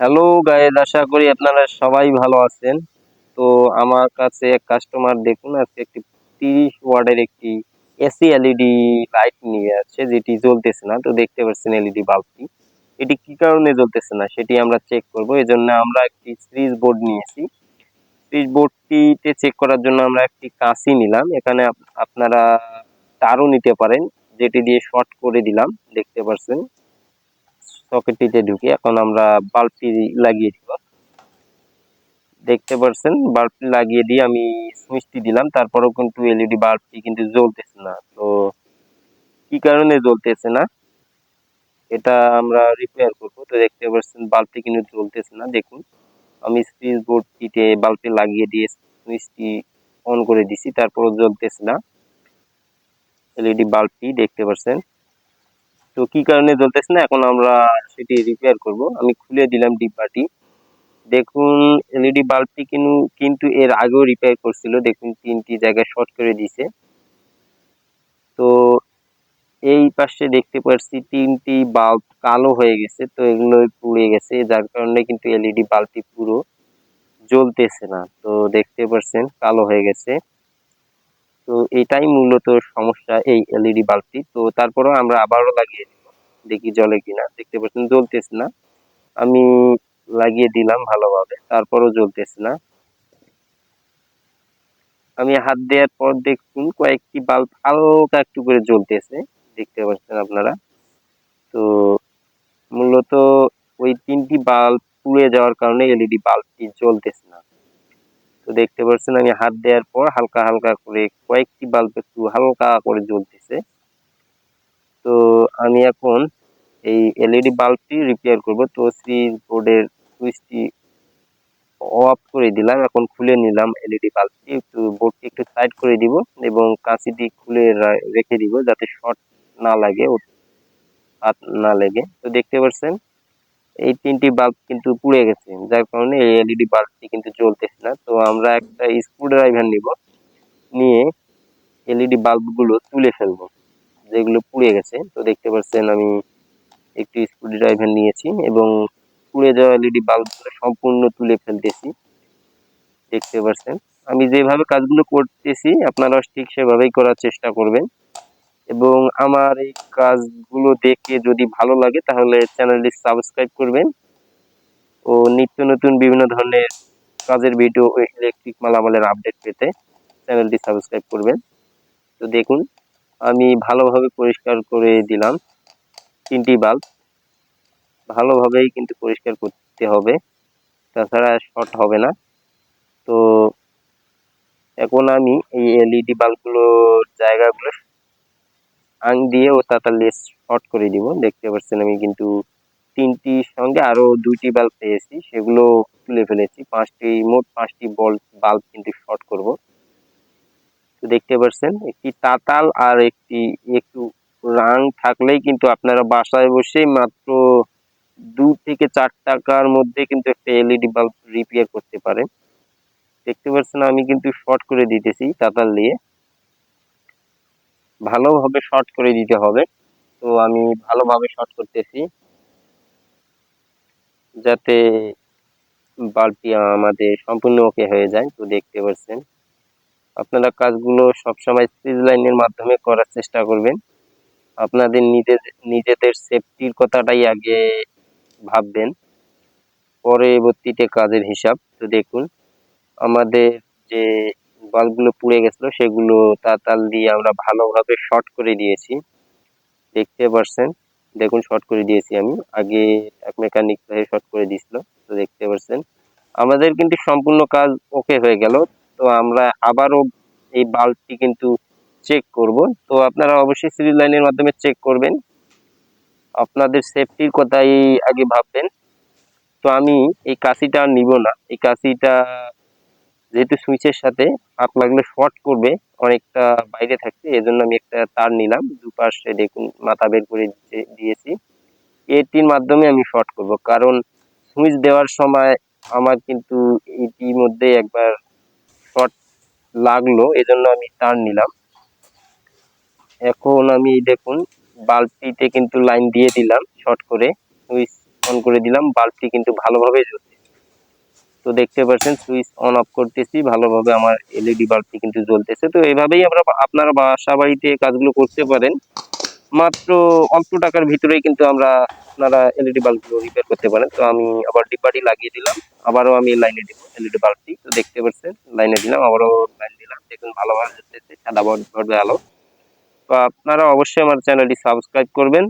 Hello guys, আশা করি আপনারা সবাই ভালো আছেন। তো আমার কাছে এক কাস্টমার দেখুন আজকে একটি 30 ওয়াটের একটি এসি এলইডি লাইট নিয়ে আসছে, যেটি জ্বলতেছে না। তো দেখতে পাচ্ছেন এলইডি বাল্বটি, এটি কি কারণে জ্বলতেছে না সেটি আমরা চেক করব। এই জন্য আমরা একটি সুইচ বোর্ড নিয়েছি। সুইচ বোর্ডটিতে চেক করার জন্য আমরা একটি কাঁচি নিলাম। এখানে আপনারা তারও নিতে পারেন, যেটি দিয়ে শর্ট করে দিলাম। দেখতে পাচ্ছেন সকেটটিতে ঢুকে এখন আমরা বাল্বটি লাগিয়ে দিব। দেখতে পাচ্ছেন বাল্বটি লাগিয়ে দিয়ে আমি সুইচটি দিলাম, তারপরেও কিন্তু এলইডি বাল্বটি কিন্তু জ্বলতেছে না। তো কি কারণে জ্বলতেছে না এটা আমরা রিপেয়ার করব। তো দেখতে পাচ্ছেন বাল্বটি কিন্তু জ্বলতেছে না। দেখুন আমি সুইচ বোর্ডটিতে বাল্বটি লাগিয়ে দিয়ে সুইচটি অন করে দিছি, তারপরও জ্বলতেছে না এলইডি বাল্বটি। দেখতে পাচ্ছেন তো কি কারণে জ্বলতেছে না, এখন আমরা সেটি রিপেয়ার করব। আমি খুলে দিলাম ডিব্বাটি। দেখুন এলইডি বাল্বটি কিন্তু এর আগেও রিপেয়ার করছিল। দেখুন 3টি জায়গায় শর্ট করে দিয়েছে। তো এই পাশে দেখতে পাচ্ছি 3টি বাল্ব কালো হয়ে গেছে, তো এগুলো পুড়ে গেছে, যার কারণে কিন্তু এলইডি বাল্বটি পুরো জ্বলতেছে না। তো দেখতে পাচ্ছেন কালো হয়ে গেছে। তো এটাই মূলত সমস্যা এই এলইডি বাল্বটি। তো তারপরেও আমরা আবারও লাগিয়ে দিব, দেখি জ্বলে কিনা। দেখতে পাচ্ছেন জ্বলতেছে না। আমি লাগিয়ে দিলাম ভালোভাবে, তারপরও জ্বলতেছে না। আমি হাত দেওয়ার পর দেখুন কয়েকটি বাল্ব হালকা একটু করে জ্বলতেছে, দেখতে পাচ্ছেন আপনারা। তো মূলত ওই 3টি বাল্ব পুড়ে যাওয়ার কারণে এলইডি বাল্বটি জ্বলতেছে না। তো দেখতে পাচ্ছেন আমি হাত দেওয়ার পর হালকা হালকা করে কয়েকটি বাল্ব একটু হালকা করে জ্বলতেছে। তো আমি এখন এই এলইডি বাল্বটি রিপেয়ার করব। তো সুইচ বোর্ডের সুইচটি অফ করে দিলাম, এখন খুলে নিলাম এলইডি বাল্বটি। একটু বোর্ডটি একটু টাইট করে দিব এবং কাঁচি দিয়ে খুলে রেখে দিব, যাতে শর্ট না লাগে, হাত না লেগে। তো দেখতে পাচ্ছেন এই 3টি বাল্ব কিন্তু পুড়ে গেছে, যার কারণে এই এলইডি বাল্বটি কিন্তু জ্বলতেছে না। তো আমরা একটা স্ক্রুড্রাইভার নিব, নিয়ে এলইডি বাল্বগুলো তুলে ফেলবো যেগুলো পুড়ে গেছে। তো দেখতে পাচ্ছেন আমি একটি স্ক্রুড্রাইভার নিয়েছি এবং পুড়ে যাওয়া এলইডি বাল্বগুলো সম্পূর্ণ তুলে ফেলতেছি। দেখতে পাচ্ছেন আমি যেভাবে কাজগুলো করতেছি আপনারাও ঠিক সেভাবেই করার চেষ্টা করবেন, এবং আমার এই কাজগুলো দেখে যদি ভালো লাগে তাহলে চ্যানেলটি সাবস্ক্রাইব করবেন ও নিত্য নতুন বিভিন্ন ধরনের কাজের ভিডিও ও ইলেকট্রিক মালামালের আপডেট পেতে চ্যানেলটি সাবস্ক্রাইব করবেন। তো দেখুন আমি ভালোভাবে পরিষ্কার করে দিলাম 3টি বাল্ব। ভালোভাবেই কিন্তু পরিষ্কার করতে হবে, তাছাড়া শর্ট হবে না। তো এখন আমি এই এলইডি বাল্বগুলোর জায়গাগুলো আং দিয়ে ও তাতাল দিয়ে শর্ট করে দিব। দেখতে পাচ্ছেন আমি কিন্তু 3টির সঙ্গে আরো 2টি বাল্ব পেয়েছি, সেগুলো তুলে ফেলেছি। মোট 5টি বাল্ব কিন্তু শর্ট করব। তো দেখতে পাচ্ছেন একটি তাতাল আর একটু রাং থাকলেই কিন্তু আপনারা বাসায় বসেই মাত্র 2 থেকে 4 টাকার মধ্যে কিন্তু একটা এলইডি বাল্ব রিপেয়ার করতে পারেন। দেখতে পাচ্ছেন আমি কিন্তু শর্ট করে দিতেছি তাতাল দিয়ে, ভালোভাবে শর্ট করে দিতে হবে। তো আমি ভালোভাবে শর্ট করতেছি যাতে বাল্বটি আমাদের সম্পূর্ণ ওকে হয়ে যায়। তো দেখতে পাচ্ছেন আপনারা কাজগুলো সবসময় সিজ লাইনের মাধ্যমে করার চেষ্টা করবেন। আপনাদের নিজেদের সেফটির কথাটাই আগে ভাববেন, পরবর্তীতে কাজের হিসাব। তো দেখুন আমাদের যে বাল্বগুলো পুড়ে গেছিল সেগুলো তাতাল দিয়ে আমরা ভালোভাবে শর্ট করে দিয়েছি। দেখতে পাচ্ছেন দেখুন শর্ট করে দিয়েছি আমি, আগে এক মেকানিক ভাই শর্ট করে দিয়েছিল। তো দেখতে পাচ্ছেন আমাদের কিন্তু সম্পূর্ণ কাজ ওকে হয়ে গেল। তো আমরা আবারও এই বাল্বটি কিন্তু চেক করব। তো আপনারা অবশ্যই সিরিজ লাইনের মাধ্যমে চেক করবেন, আপনাদের সেফটির কথাই আগে ভাববেন। তো আমি এই কাঁচিটা নিব না, এই কাঁচিটা যেহেতু সুইচের সাথে হাত লাগলে শর্ট করবে, অনেকটা বাইরে থাকছে, এজন্য আমি একটা তার নিলাম। দুপাশে দেখুন মাথা বের করে দিয়েছি। এটির মাধ্যমে আমি শর্ট করব, কারণ সুইচ দেওয়ার সময় আমার কিন্তু ইতিমধ্যে একবার শর্ট লাগলো, এজন্য আমি তার নিলাম। এখন আমি দেখুন বাল্বটিতে কিন্তু লাইন দিয়ে দিলাম শর্ট করে, সুইচ অন করে দিলাম, বাল্বটি কিন্তু ভালোভাবে জ্বলছে। তো দেখতে পাচ্ছেন সুইচ অন অফ করতেছি, ভালোভাবে আমার এলইডি বাল্বটি কিন্তু জ্বলতেছে। তো এভাবেই আপনারা বাসা বাড়িতে কাজগুলো করতে পারেন। মাত্র অল্প টাকার ভিতরেই কিন্তু আপনারা এলইডি বাল্বগুলো রিপেয়ার করতে পারেন। তো আমি আবার ডিব্বাটি লাগিয়ে দিলাম, আবারও আমি লাইনে দিব এলইডি বাল্বটি। তো দেখতে পাচ্ছেন লাইনে দিলাম, আবারও লাইন দিলাম, দেখুন ভালোভাবে জ্বলতেছে, সাদা বর্ডের আলো। তো আপনারা অবশ্যই আমার চ্যানেলটি সাবস্ক্রাইব করবেন।